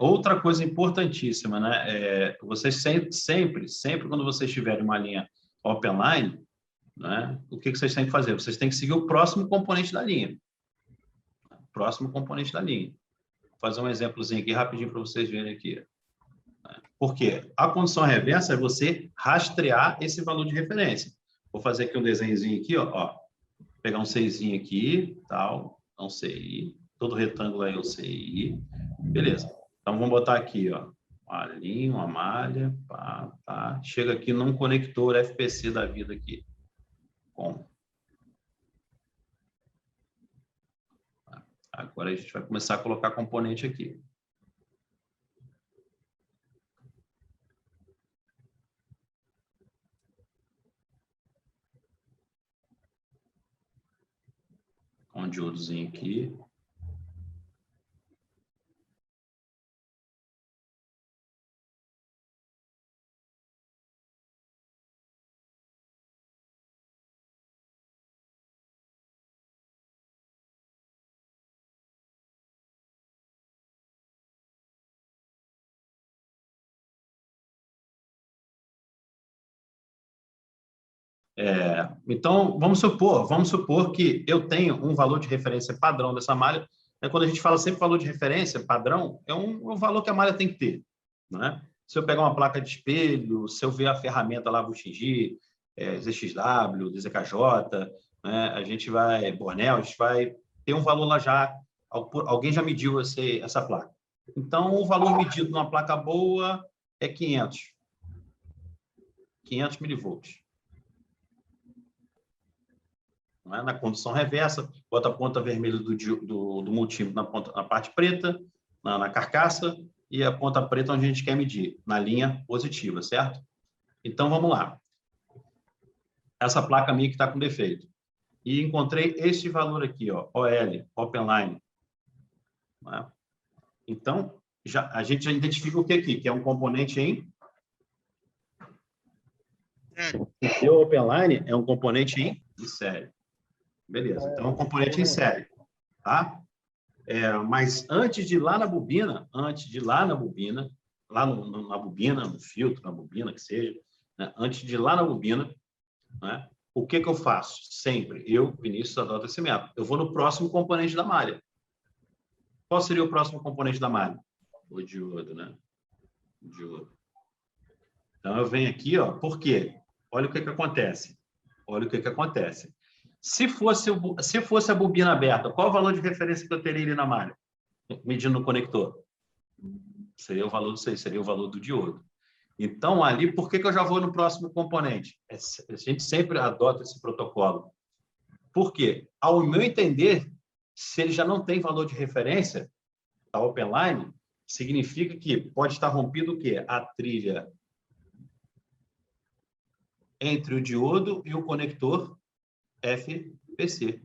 outra coisa importantíssima, né? Vocês sempre, quando vocês tiverem uma linha open line, né? O que vocês têm que fazer? Vocês têm que seguir o próximo componente da linha. Próximo componente da linha. Vou fazer um exemplozinho aqui rapidinho para vocês verem aqui. Por quê? A condição reversa é você rastrear esse valor de referência. Vou fazer aqui um desenhozinho aqui, ó. Pegar um Cizinho aqui, tal, um CI, todo retângulo aí é o CI. Beleza. Então, vamos botar aqui, ó, uma linha, uma malha, pá, tá. Chega aqui num conector FPC da vida aqui. Bom. Agora a gente vai começar a colocar componente aqui. Um diodozinho aqui. Então, vamos supor que eu tenho um valor de referência padrão dessa malha. Quando a gente fala sempre valor de referência padrão, é um valor que a malha tem que ter, né? Se eu pegar uma placa de espelho, se eu ver a ferramenta lá, vou xingir, ZXW, DZKJ, né? A gente vai, Bornel, a gente vai ter um valor lá já, alguém já mediu essa placa. Então, o valor medido numa placa boa é 500 milivolts. Na condução reversa, bota a ponta vermelha do multímetro na parte preta, na carcaça, e a ponta preta onde a gente quer medir, na linha positiva, certo? Então, vamos lá. Essa placa minha que está com defeito. E encontrei este valor aqui, ó, OL, Open Line. Né? Então, a gente já identifica o que aqui? Que é um componente em... O Open Line é um componente em série. Beleza, então é um componente em série, tá? Mas antes de ir lá na bobina, na bobina, no filtro, na bobina, que seja, né? Antes de ir lá na bobina, né? O que eu faço? Sempre, Vinícius, adoto esse método. Eu vou no próximo componente da malha. Qual seria o próximo componente da malha? O diodo, né? O diodo. Então, eu venho aqui, ó, por quê? Olha o que acontece. Se fosse a bobina aberta, qual o valor de referência que eu teria ali na malha? Medindo no conector. Seria o valor do diodo. Então, ali, por que eu já vou no próximo componente? A gente sempre adota esse protocolo. Por quê? Ao meu entender, se ele já não tem valor de referência, a open line, significa que pode estar rompido o quê? A trilha entre o diodo e o conector FPC.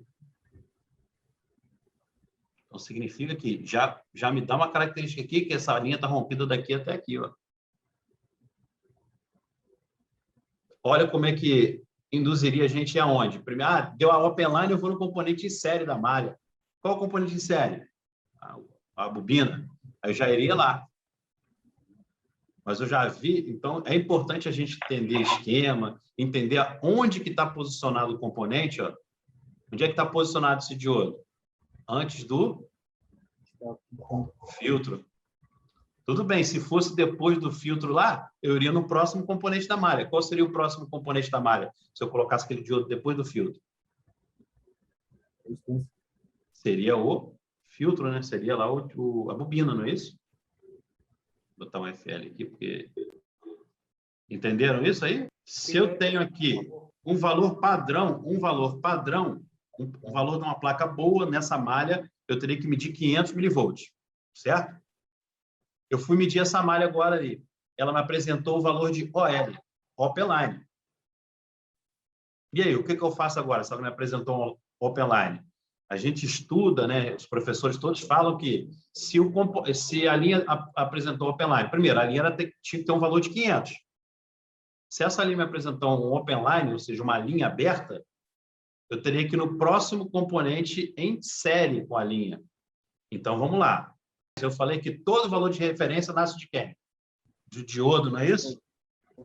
Então, significa que já me dá uma característica aqui, que essa linha está rompida daqui até aqui. Ó. Olha como é que induziria a gente aonde? Primeiro, deu a open line, eu vou no componente em série da malha. Qual o componente em série? A bobina. Aí eu já iria lá. Mas eu já vi, então é importante a gente entender esquema, entender onde que está posicionado o componente, ó. Onde é que está posicionado esse diodo? Antes do filtro. Tudo bem, se fosse depois do filtro lá, eu iria no próximo componente da malha. Qual seria o próximo componente da malha? Se eu colocasse aquele diodo depois do filtro? Seria o filtro, né? Seria lá a bobina, não é isso? Vou botar um FL aqui, porque... Entenderam isso aí? Se eu tenho aqui um valor padrão, um valor de uma placa boa nessa malha, eu teria que medir 500 milivolts, certo? Eu fui medir essa malha agora ali. Ela me apresentou o valor de OL, Open Line. E aí, o que eu faço agora se ela me apresentou um Open Line? A gente estuda, né? Os professores todos falam que se a linha apresentou Open Line, primeiro, a linha tinha que ter um valor de 500. Se essa linha me apresentou um Open Line, ou seja, uma linha aberta, eu teria que ir no próximo componente em série com a linha. Então, vamos lá. Eu falei que todo valor de referência nasce de quem? De diodo, não é isso?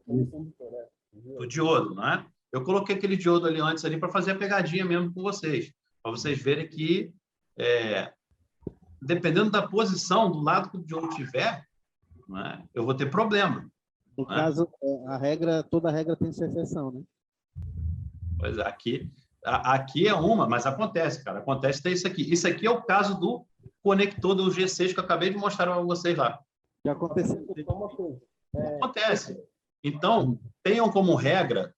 Do diodo, não é? Eu coloquei aquele diodo ali antes ali para fazer a pegadinha mesmo com vocês, para vocês verem que, dependendo da posição do lado que o diodo tiver, não é? Eu vou ter problema. No caso, toda regra tem sua exceção, né? Pois é, aqui é uma, mas acontece, cara. Acontece ter isso aqui. Isso aqui é o caso do conector do G6 que eu acabei de mostrar para vocês lá. Já aconteceu só uma coisa. Acontece. Então, tenham como regra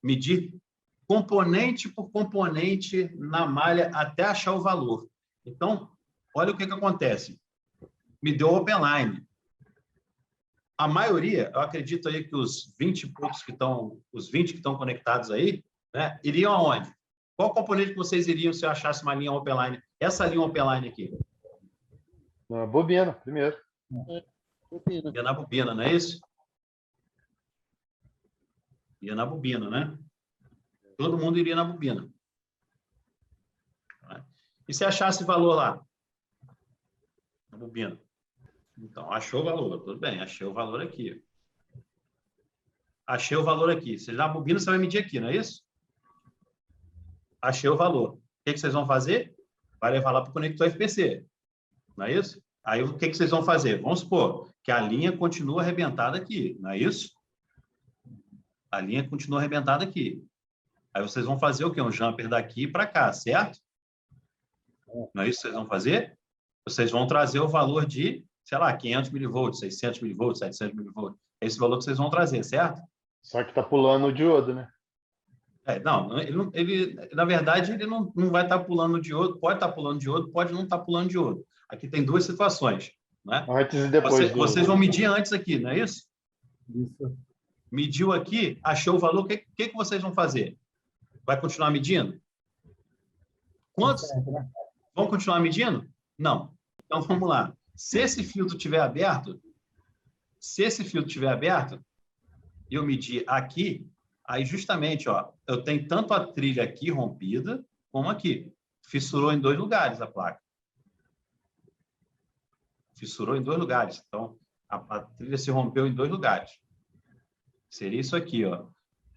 medir componente por componente na malha até achar o valor. Então, olha o que acontece. Me deu open line. A maioria, eu acredito aí que os 20 e poucos que estão, os 20 que estão conectados aí, né, iriam aonde? Qual componente que vocês iriam se eu achasse uma linha open line? Essa linha open line aqui. Na bobina, primeiro. Ia na bobina, não é isso? Ia na bobina, né? Todo mundo iria na bobina. E se achasse valor lá? Na bobina. Então, achou o valor. Tudo bem, achei o valor aqui. Achei o valor aqui. Se na bobina, você vai medir aqui, não é isso? Achei o valor. O que vocês vão fazer? Vai levar lá para o conector FPC. Não é isso? Aí, o que vocês vão fazer? Vamos supor que a linha continua arrebentada aqui, não é isso? A linha continua arrebentada aqui. Aí vocês vão fazer o quê? Um jumper daqui para cá, certo? Não é isso que vocês vão fazer? Vocês vão trazer o valor de, sei lá, 500 milivolts, 600 milivolts, 700 milivolts. É esse valor que vocês vão trazer, certo? Só que está pulando o diodo, né? Na verdade, ele não vai estar pulando o diodo, pode estar pulando diodo, pode não estar pulando diodo. Aqui tem duas situações, né? Antes e depois. Vocês vão medir antes aqui, não é isso? Isso. Mediu aqui, achou o valor, o que vocês vão fazer? Vai continuar medindo? Quantos? Vão continuar medindo? Não. Então, vamos lá. Se esse filtro estiver aberto, e eu medir aqui, aí justamente, ó, eu tenho tanto a trilha aqui rompida, como aqui. Fissurou em 2 lugares a placa. Fissurou em 2 lugares. Então, a trilha se rompeu em 2 lugares. Seria isso aqui, ó.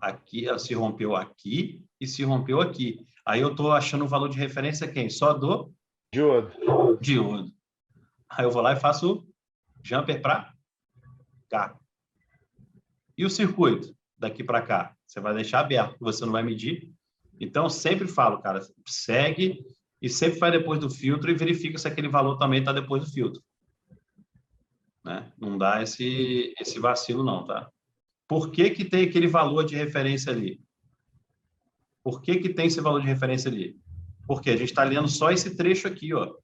Aqui, ela se rompeu aqui e se rompeu aqui. Aí eu estou achando o valor de referência quem? Só do diodo. Aí eu vou lá e faço jumper para cá. E o circuito daqui para cá? Você vai deixar aberto, você não vai medir. Então, eu sempre falo, cara, segue e sempre vai depois do filtro e verifica se aquele valor também está depois do filtro. Né? Não dá esse vacilo não, tá? Por que tem aquele valor de referência ali? Por que tem esse valor de referência ali? Porque a gente está lendo só esse trecho aqui, ó.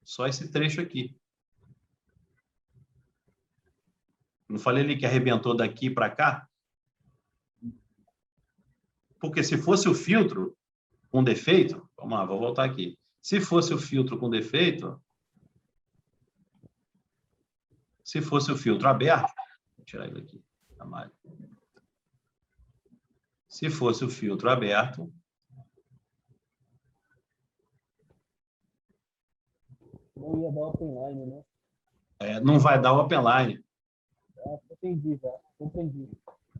Só esse trecho aqui. Não falei ali que arrebentou daqui para cá? Porque se fosse o filtro com defeito, vamos lá, vou voltar aqui. Se fosse o filtro com defeito, se fosse o filtro aberto, vou tirar ele aqui, a malha. Se fosse o filtro aberto, Não ia dar open line, né? não vai dar open line. Entendi, já. Entendi.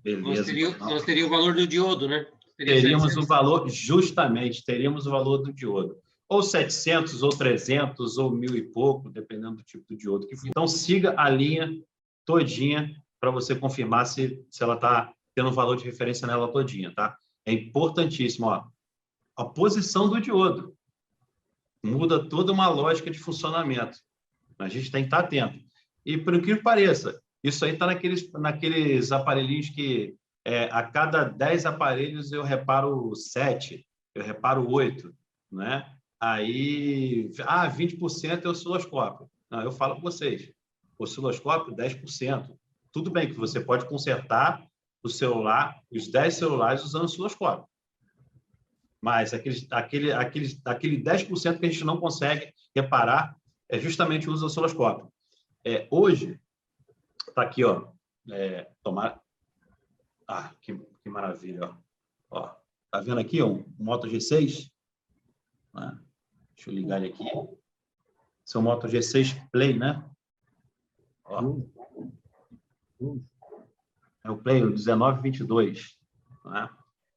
Beleza. Nós teríamos o valor do diodo, né? Teríamos o valor, justamente, teríamos o valor do diodo. Ou 700, ou 300, ou 1.000 e pouco, dependendo do tipo de diodo que for. Então, siga a linha todinha para você confirmar se ela está tendo um valor de referência nela todinha, tá? É importantíssimo, ó. A posição do diodo muda toda uma lógica de funcionamento. A gente tem que estar atento. E, por incrível que pareça, isso aí está naqueles aparelhinhos que a cada 10 aparelhos eu reparo 7, eu reparo 8, né? Aí, 20% é osciloscópio. Não, eu falo com vocês, osciloscópio, 10%. Tudo bem que você pode consertar o celular, os 10 celulares usando osciloscópio. Mas aquele 10% que a gente não consegue reparar é justamente o uso do osciloscópio. Hoje, está aqui, ó. Que maravilha, ó. Tá vendo aqui um Moto G6? Né? Deixa eu ligar ele aqui. Esse é o Moto G6 Play, né? Ó. É o Play, o 1922. Né?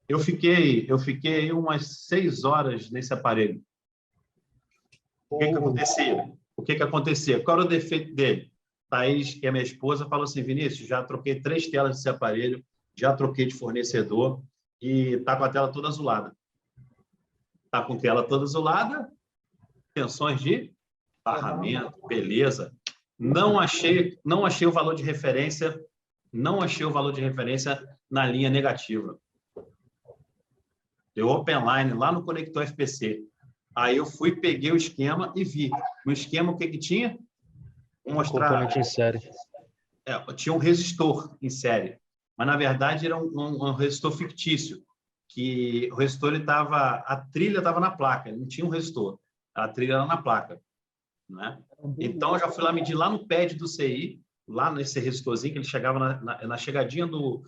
Eu fiquei umas 6 horas nesse aparelho. O que acontecia? Qual era o defeito dele? Thaís, que é minha esposa, falou assim, Vinícius, já troquei 3 telas desse aparelho, já troquei de fornecedor e tá com a tela toda azulada. Tá com tela toda azulada, tensões de barramento, beleza. Não achei o valor de referência, na linha negativa. Deu openline lá no conector FPC. Aí eu fui, peguei o esquema e vi. No esquema, o que tinha? Vou mostrar. Componente em série. Tinha um resistor em série. Mas, na verdade, era um resistor fictício. Que o resistor, a trilha estava na placa. Não tinha um resistor. A trilha era na placa. Né? Então, eu já fui lá medir lá no pad do CI, lá nesse resistorzinho, que ele chegava na chegadinha do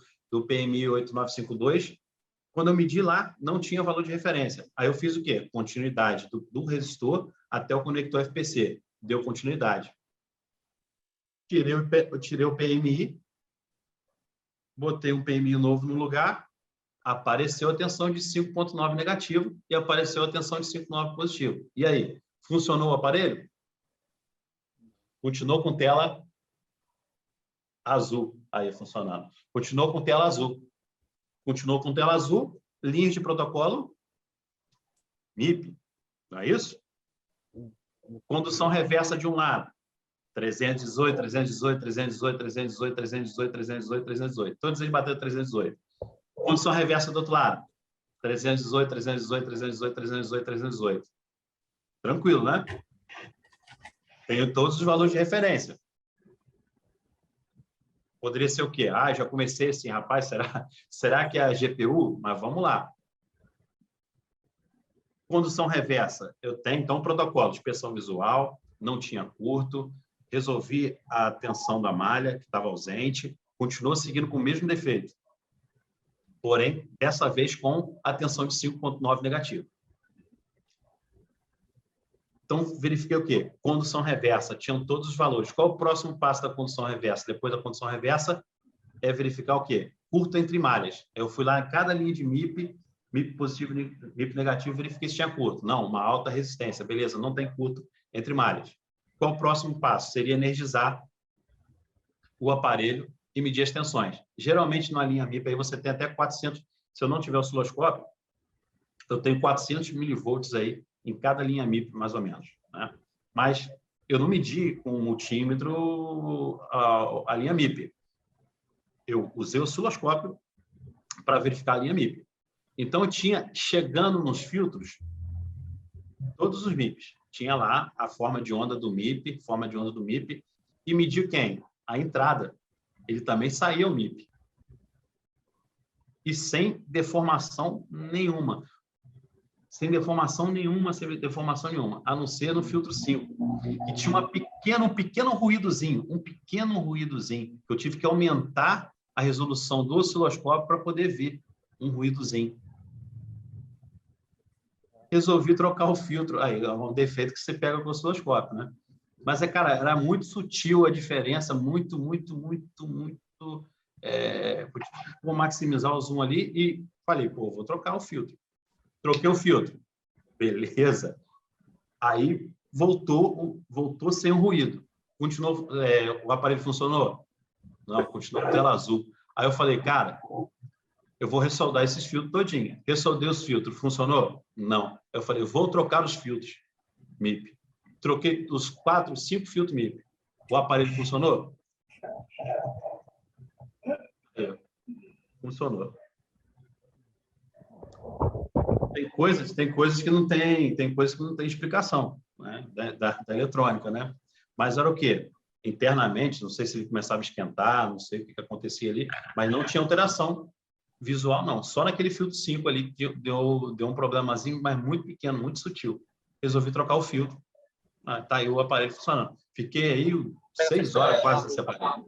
PMI 8952. Quando eu medi lá, não tinha valor de referência. Aí eu fiz o quê? Continuidade do resistor até o conector FPC. Deu continuidade. Tirei o PMI, botei um PMI novo no lugar, apareceu a tensão de 5,9 negativo e apareceu a tensão de 5,9 positivo. E aí? Funcionou o aparelho? Continuou com tela azul. Aí, funcionando. Continuou com tela azul. Linhas de protocolo MIP, não é isso? Condução reversa de um lado, 318, 318, 318, 318, 318, 318, 318. Todos eles bateram 318. Condução reversa do outro lado, 318, 318, 318, 318, 318. Tranquilo, né? Tenho todos os valores de referência. Poderia ser o quê? Já comecei assim, rapaz, será que é a GPU? Mas vamos lá. Condução reversa. Eu tenho, então, um protocolo de inspeção visual, não tinha curto, resolvi a tensão da malha, que estava ausente, continuou seguindo com o mesmo defeito. Porém, dessa vez com a tensão de 5,9 negativo. Então, verifiquei o quê? Condução reversa, tinham todos os valores. Qual o próximo passo da condução reversa? Depois da condução reversa, é verificar o quê? Curto entre malhas. Eu fui lá em cada linha de MIP, MIP positivo, MIP negativo, verifiquei se tinha curto. Não, uma alta resistência. Beleza, não tem curto entre malhas. Qual o próximo passo? Seria energizar o aparelho e medir as tensões. Geralmente, na linha MIP, aí você tem até 400, se eu não tiver osciloscópio, eu tenho 400 milivolts aí em cada linha MIP, mais ou menos. Né? Mas eu não medi com o multímetro a linha MIP. Eu usei o osciloscópio para verificar a linha MIP. Então, eu tinha, chegando nos filtros, todos os MIPs. Tinha lá a forma de onda do MIP, e mediu quem? A entrada. Ele também saía o MIP. E sem deformação nenhuma. Sem deformação nenhuma, a não ser no filtro 5. E tinha um pequeno ruídozinho, que eu tive que aumentar a resolução do osciloscópio para poder ver um ruídozinho. Resolvi trocar o filtro. Aí, é um defeito que você pega com o osciloscópio, né? Mas, cara, era muito sutil a diferença, muito. Vou maximizar o zoom ali e falei, vou trocar o filtro. Troquei o filtro. Beleza. Aí voltou sem o ruído. Continuou, o aparelho funcionou? Não, continuou com tela azul. Aí eu falei, cara, eu vou ressoldar esses filtros todinho. Ressoldei os filtros. Funcionou? Não. Eu falei, eu vou trocar os filtros MIP. Troquei os 4, 5 filtros MIP. O aparelho funcionou? Funcionou. Tem coisas que não tem explicação, né? da eletrônica, né? Mas era o quê? Internamente, não sei se ele começava a esquentar, não sei o que acontecia ali, mas não tinha alteração visual, não. Só naquele filtro 5 ali que deu um problemazinho, mas muito pequeno, muito sutil. Resolvi trocar o filtro. Tá aí o aparelho funcionando. Fiquei aí 6 horas quase nesse aparelho.